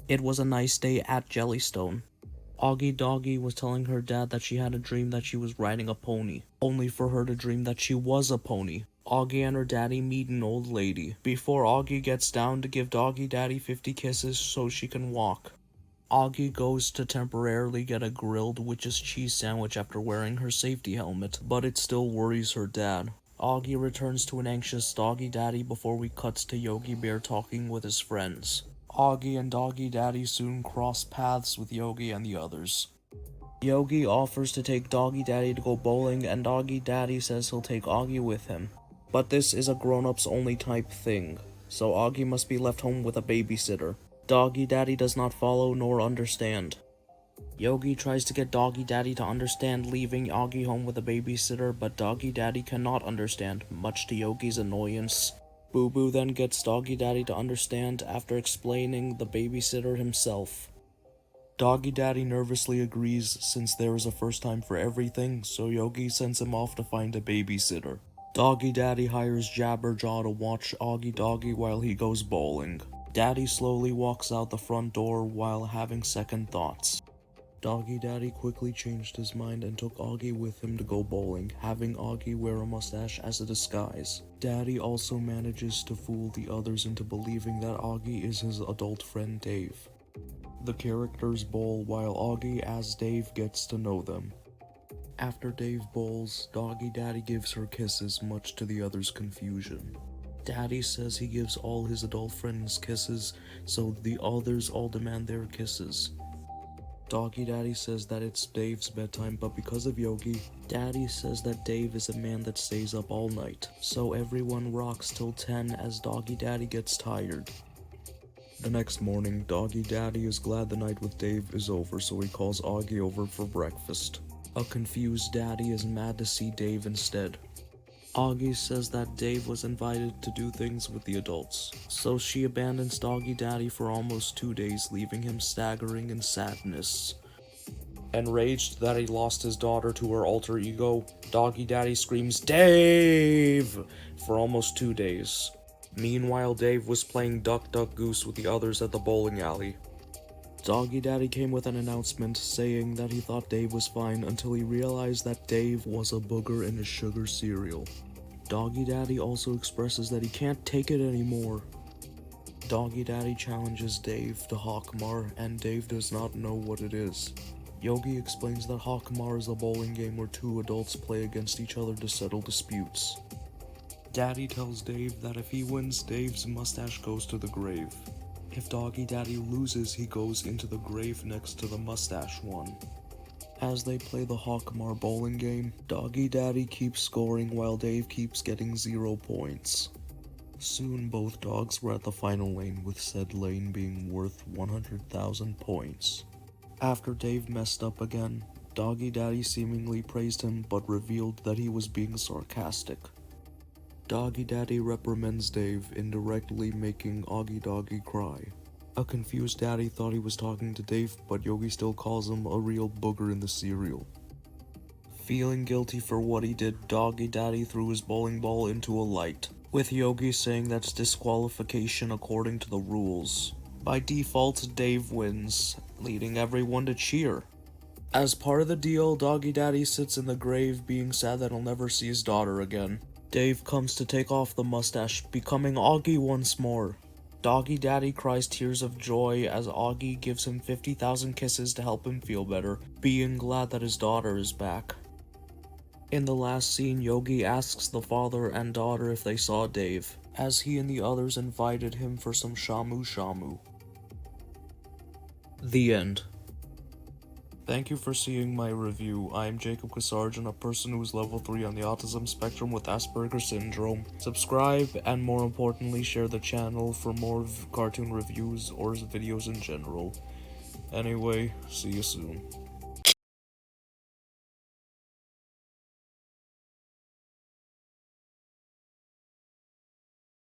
It was a nice day at Jellystone. Augie Doggy was telling her dad that she had a dream that she was riding a pony, only for her to dream that she was a pony. Augie and her daddy meet an old lady, before Augie gets down to give Doggy Daddy 50 kisses so she can walk. Augie goes to temporarily get a grilled witch's cheese sandwich after wearing her safety helmet, but it still worries her dad. Augie returns to an anxious Doggy Daddy before we cuts to Yogi Bear talking with his friends. Augie and Doggy Daddy soon cross paths with Yogi and the others. Yogi offers to take Doggy Daddy to go bowling, and Doggy Daddy says he'll take Augie with him. But this is a grown-ups only type thing, so Augie must be left home with a babysitter. Doggy Daddy does not follow nor understand. Yogi tries to get Doggy Daddy to understand leaving Augie home with a babysitter, but Doggy Daddy cannot understand, much to Yogi's annoyance. Boo Boo then gets Doggy Daddy to understand after explaining the babysitter himself. Doggy Daddy nervously agrees since there is a first time for everything, so Yogi sends him off to find a babysitter. Doggy Daddy hires Jabberjaw to watch Augie Doggy while he goes bowling. Daddy slowly walks out the front door while having second thoughts. Doggy Daddy quickly changed his mind and took Augie with him to go bowling, having Augie wear a mustache as a disguise. Daddy also manages to fool the others into believing that Augie is his adult friend Dave. The characters bowl while Augie as Dave gets to know them. After Dave bowls, Doggy Daddy gives her kisses, much to the others' confusion. Daddy says he gives all his adult friends kisses, so the others all demand their kisses. Doggy Daddy says that it's Dave's bedtime, but because of Yogi, Daddy says that Dave is a man that stays up all night, so everyone rocks till 10 as Doggy Daddy gets tired. The next morning, Doggy Daddy is glad the night with Dave is over, so he calls Augie over for breakfast. A confused Daddy is mad to see Dave instead. Augie says that Dave was invited to do things with the adults, so she abandons Doggy Daddy for almost 2 days, leaving him staggering in sadness. Enraged that he lost his daughter to her alter ego, Doggy Daddy screams, "Dave!" for almost 2 days. Meanwhile, Dave was playing Duck Duck Goose with the others at the bowling alley. Doggy Daddy came with an announcement saying that he thought Dave was fine until he realized that Dave was a booger in his sugar cereal. Doggy Daddy also expresses that he can't take it anymore. Doggy Daddy challenges Dave to Hawkmar, and Dave does not know what it is. Yogi explains that Hawkmar is a bowling game where two adults play against each other to settle disputes. Daddy tells Dave that if he wins, Dave's mustache goes to the grave. If Doggy Daddy loses, he goes into the grave next to the mustache one. As they play the Hawkmar bowling game, Doggy Daddy keeps scoring while Dave keeps getting 0 points. Soon both dogs were at the final lane, with said lane being worth 100,000 points. After Dave messed up again, Doggy Daddy seemingly praised him but revealed that he was being sarcastic. Doggy Daddy reprimands Dave, indirectly making Augie Doggy cry. A confused Daddy thought he was talking to Dave, but Yogi still calls him a real booger in the cereal. Feeling guilty for what he did, Doggy Daddy threw his bowling ball into a light, with Yogi saying that's disqualification according to the rules. By default, Dave wins, leading everyone to cheer. As part of the deal, Doggy Daddy sits in the grave being sad that he'll never see his daughter again. Dave comes to take off the mustache, becoming Augie once more. Doggy Daddy cries tears of joy as Augie gives him 50,000 kisses to help him feel better, being glad that his daughter is back. In the last scene, Yogi asks the father and daughter if they saw Dave, as he and the others invited him for some shamu shamu. The end. Thank you for seeing my review. I am Jacob Kasarjan, a person who is level 3 on the autism spectrum with Asperger's syndrome. Subscribe, and more importantly, share the channel for more cartoon reviews or videos in general. Anyway, see you soon.